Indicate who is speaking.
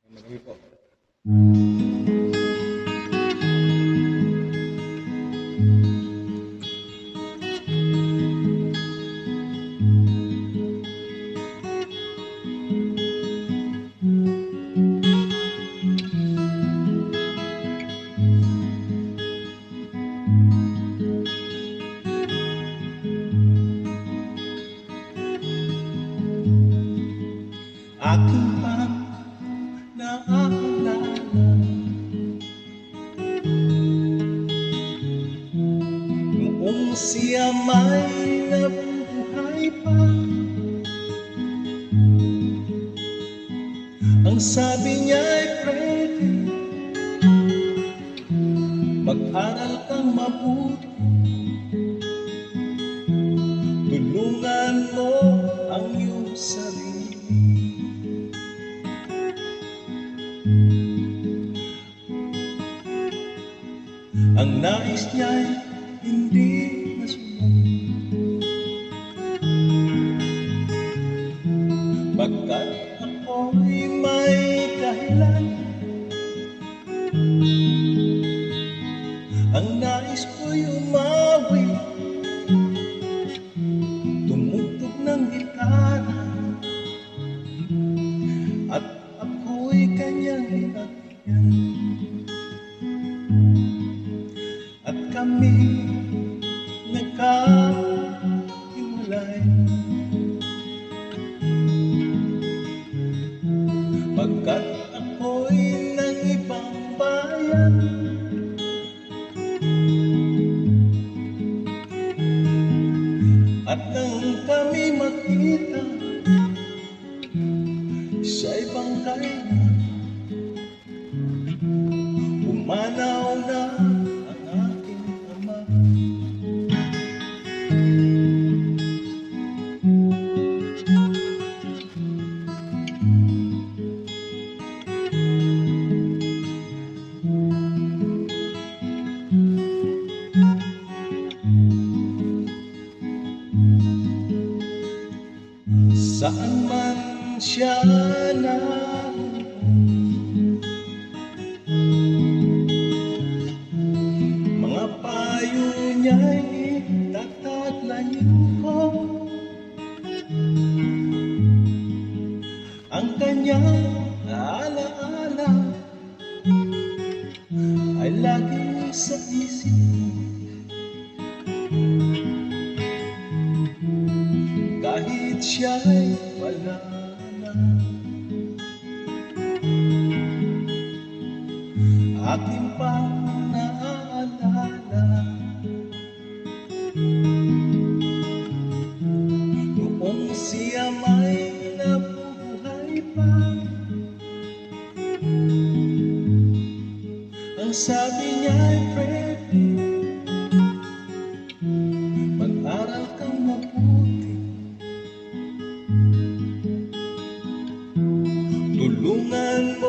Speaker 1: Magabi po.
Speaker 2: Aking pang naaalala noong siya may nabubuhay pa. Ang sabi niya'y Freddy, mag-aral kang mabuti, tulungan mo ang iyong sarili. Ang nais niya'y hindi masunod, pagkat ako'y may dahilan. Ang nais ko'y umawi, tumugtog ng gitara, at ako'y kanyang hinagyan. At kami nagkahiwalay, pagkat ako'y ng ibang bayan. At nang kami makita, siya'y bangkay na, pumanaw na ang aking ama. Saan man siya naroon, mga payo niya'y tataglayin ko. Ang kanyang alaala ay lagi sa isip ko, kahit siya'y wala na. Aking pang naaalala noong siya may nabubuhay pa. Ang sabi niya'y Freddy, mag-aral kang mabuti, tulungan mo